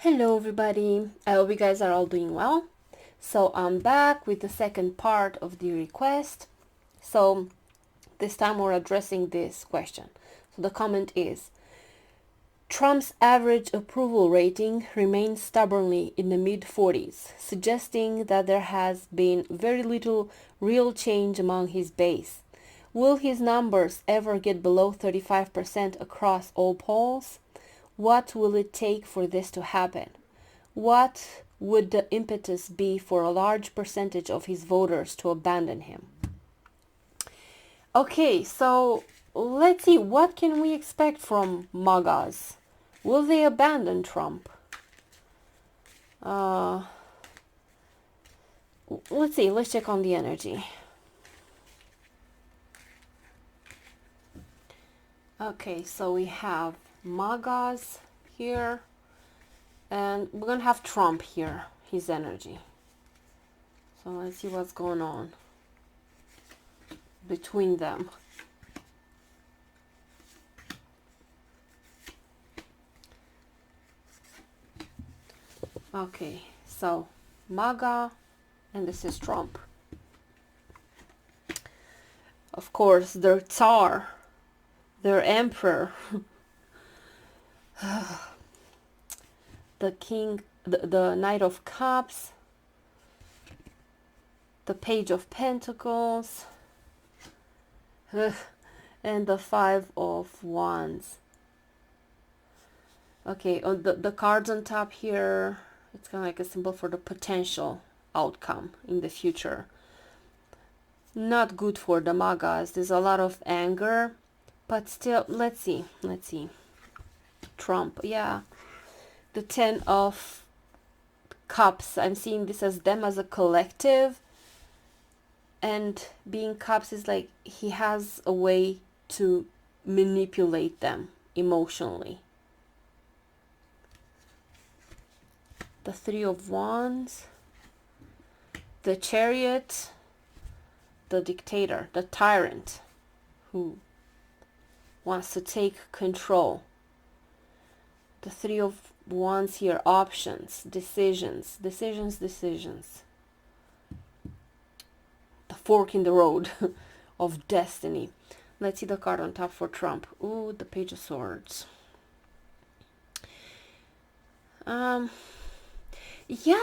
Hello everybody, I hope you guys are all doing well. So I'm back with the second part of the request. So this time we're addressing this question. So the comment is, Trump's average approval rating remains stubbornly in the mid-40s, suggesting that there has been very little real change among his base. Will his numbers ever get below 35% across all polls? What will it take for this to happen? What would the impetus be for a large percentage of his voters to abandon him? Okay, so let's see, what can we expect from MAGAs? Will they abandon Trump? Uh, let's see, let's check on the energy. Okay, so we have MAGAs here, and we're gonna have Trump here, his energy. So let's see what's going on between them. Okay, so MAGA, and this is Trump. Of course, their Tsar, their Emperor, the King, the Knight of Cups, the Page of Pentacles, and the Five of Wands. Okay, on the cards on top here, it's kind of like a symbol for the potential outcome in the future. Not good for the MAGAs. There's a lot of anger, but still, let's see. Trump, yeah. The Ten of Cups, I'm seeing this as them as a collective, and being Cups is like he has a way to manipulate them emotionally. The Three of Wands, the Chariot, the Dictator, the Tyrant who wants to take control. The Three of Wands here, options, decisions. The fork in the road of destiny. Let's see the card on top for Trump. Ooh, the Page of Swords. Yeah,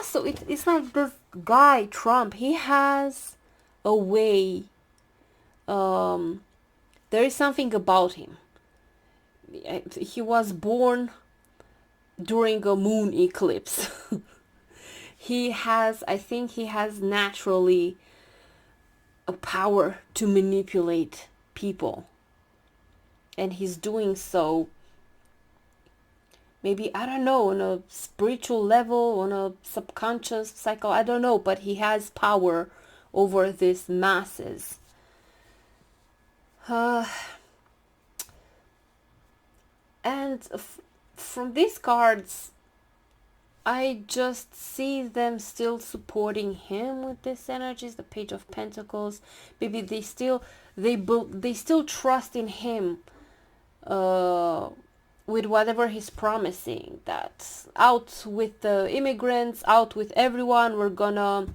so it's like this guy, Trump, he has a way, there is something about him. He was born during a moon eclipse. I think he has naturally a power to manipulate people. And he's doing so, maybe, I don't know, on a spiritual level, on a subconscious cycle, I don't know, but he has power over these masses. And from these cards, I just see them still supporting him with this energies. The Page of Pentacles. Maybe they still trust in him, with whatever he's promising. That out with the immigrants, out with everyone. We're gonna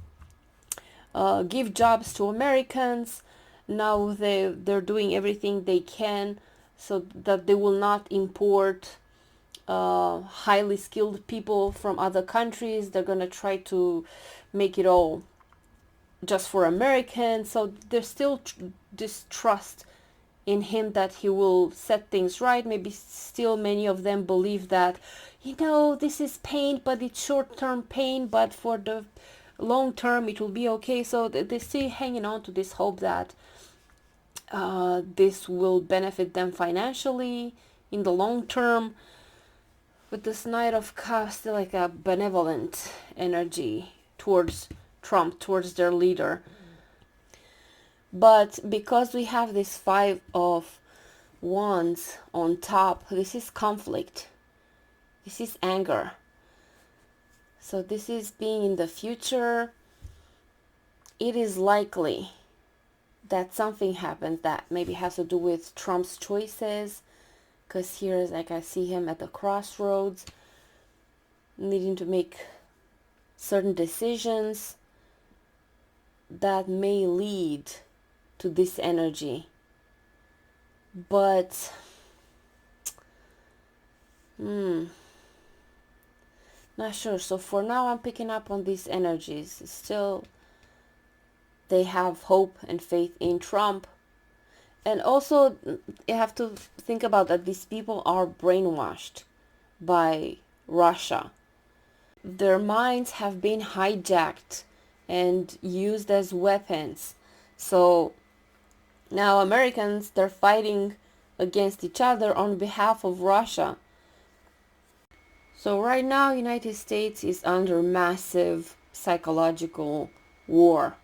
give jobs to Americans. Now they're doing everything they can so that they will not import highly skilled people from other countries. They're gonna try to make it all just for Americans. So there's still this trust in him that he will set things right. Maybe still many of them believe that, this is pain, but it's short-term pain, but for the long term it will be okay. So they're still hanging on to this hope that this will benefit them financially in the long term. With this Knight of Cups, still like a benevolent energy towards Trump, towards their leader. But because we have this Five of Wands on top, this is conflict. This is anger. So this is being in the future. It is likely that something happens that maybe has to do with Trump's choices, because here is like I see him at the crossroads. needing to make certain decisions that may lead to this energy. But not sure. So for now I'm picking up on these energies. Still, they have hope and faith in Trump. And also you have to think about that these people are brainwashed by Russia. Their minds have been hijacked and used as weapons. So now Americans, they're fighting against each other on behalf of Russia. So right now United States is under massive psychological war.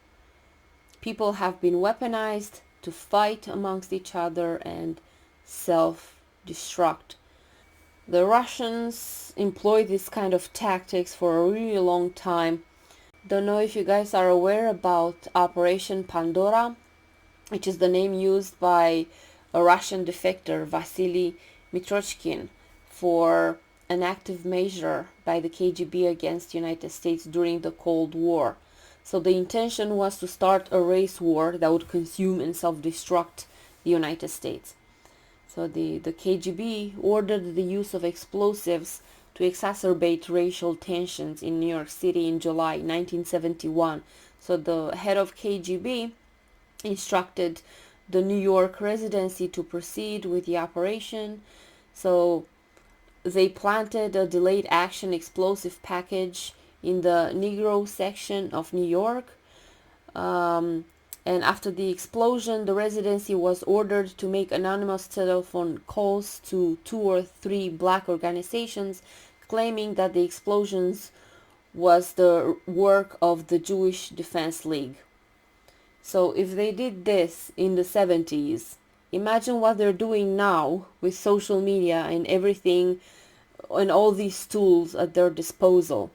People have been weaponized to fight amongst each other and self-destruct. The Russians employ this kind of tactics for a really long time. Don't know if you guys are aware about Operation Pandora, which is the name used by a Russian defector, Vasily Mitrochkin, for an active measure by the KGB against the United States during the Cold War. So the intention was to start a race war that would consume and self-destruct the United States. So the KGB ordered the use of explosives to exacerbate racial tensions in New York City in July 1971. So the head of KGB instructed the New York residency to proceed with the operation. So they planted a delayed action explosive package in the Negro section of New York. And after the explosion, the residency was ordered to make anonymous telephone calls to 2 or 3 black organizations, claiming that the explosions was the work of the Jewish Defense League. So if they did this in the 70s, imagine what they're doing now with social media and everything and all these tools at their disposal.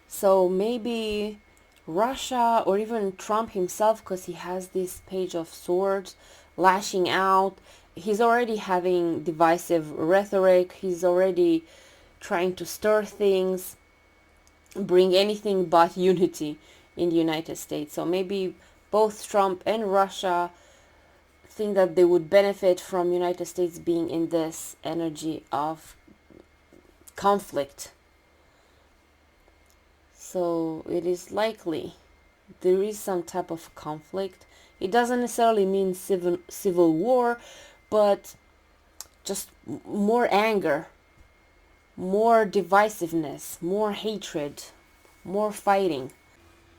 So maybe Russia or even Trump himself, because he has this page of swords, lashing out. He's already having divisive rhetoric. He's already trying to stir things, bring anything but unity in the United States. So maybe both Trump and Russia think that they would benefit from United States being in this energy of conflict. So it is likely there is some type of conflict. It doesn't necessarily mean civil war, but just more anger, more divisiveness, more hatred, more fighting.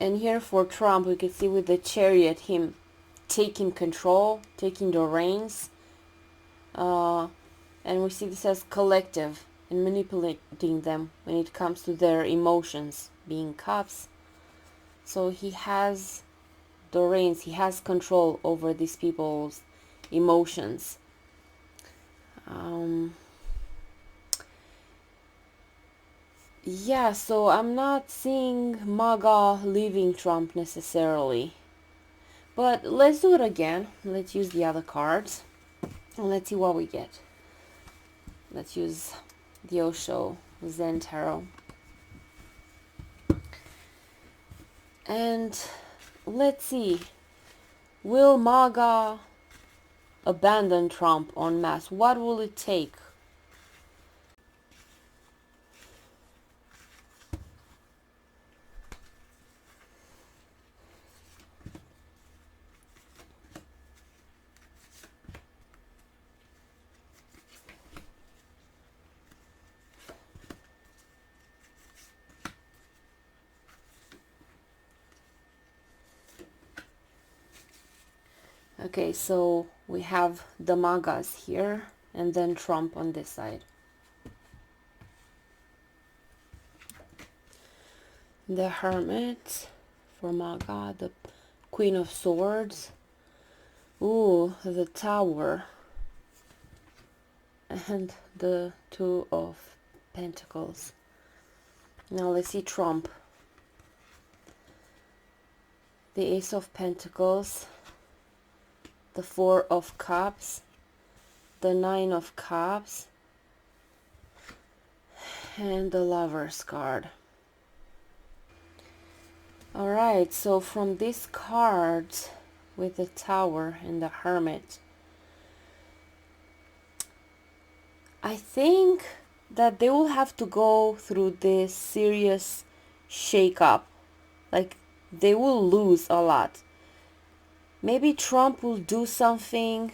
And here for Trump, we can see with the chariot him taking control, taking the reins. And we see this as collective and manipulating them when it comes to their emotions, being cops. So he has the reins, he has control over these people's emotions. Yeah, so I'm not seeing MAGA leaving Trump necessarily. But let's do it again. Let's use the other cards. And let's see what we get. Let's use the Osho Zen Tarot. And let's see. Will MAGA abandon Trump en masse? What will it take? Okay, so we have the MAGAs here and then Trump on this side. The Hermit for MAGA, the Queen of Swords, ooh, the Tower, and the Two of Pentacles. Now let's see Trump. The Ace of Pentacles, the Four of Cups, the Nine of Cups, And the Lover's card. Alright, so from these cards with the Tower and the Hermit, I think that they will have to go through this serious shake-up. Like, they will lose a lot. Maybe Trump will do something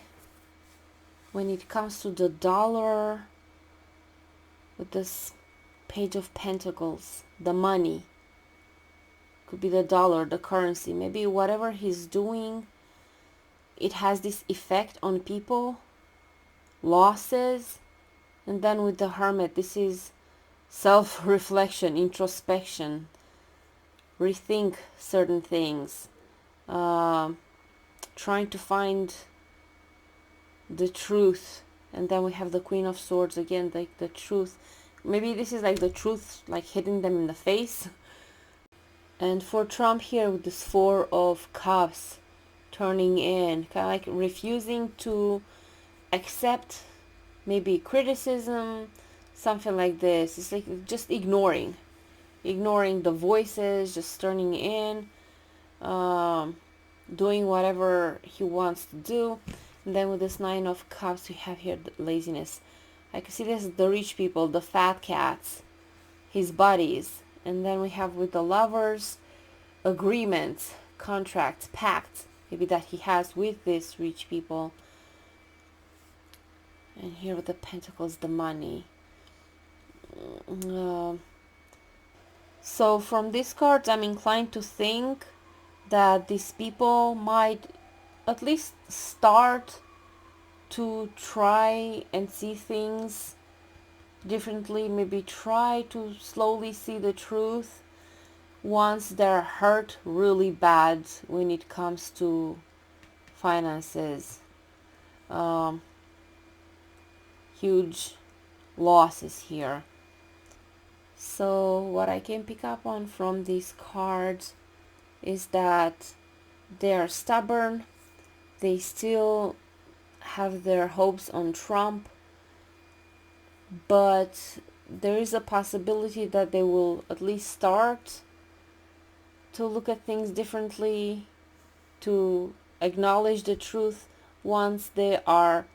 when it comes to the dollar with this Page of Pentacles, the money. Could be the dollar, the currency. Maybe whatever he's doing, it has this effect on people, losses. And then with the Hermit, this is self-reflection, introspection, rethink certain things, trying to find the truth. And then we have the Queen of Swords again, like the truth. Maybe this is like the truth, like hitting them in the face. And for Trump here with this Four of Cups turning in, kind of like refusing to accept maybe criticism, something like this. It's like just ignoring the voices, just turning in, doing whatever he wants to do. And then with this Nine of Cups, we have here the laziness. I can see this, the rich people, the fat cats, his buddies. And then we have with the Lovers, agreements, contracts, pacts, maybe that he has with these rich people. And here with the Pentacles, the money. So from these cards, I'm inclined to think that these people might at least start to try and see things differently, maybe try to slowly see the truth once they're hurt really bad when it comes to finances. Huge losses here. So what I can pick up on from these cards is that they are stubborn. They still have their hopes on Trump, but there is a possibility that they will at least start to look at things differently, to acknowledge the truth once they are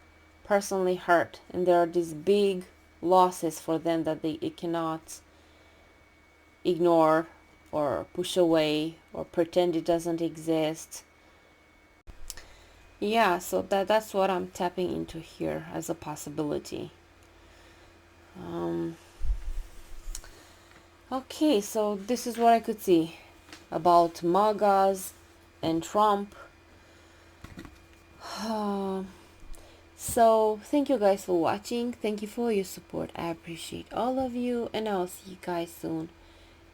personally hurt, and there are these big losses for them that they cannot ignore or push away or pretend it doesn't exist. Yeah, so that's what I'm tapping into here as a possibility. Okay, so this is what I could see about MAGAs and Trump. So thank you guys for watching. Thank you for your support. I appreciate all of you, and I'll see you guys soon.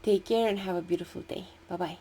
Take care and have a beautiful day. Bye bye.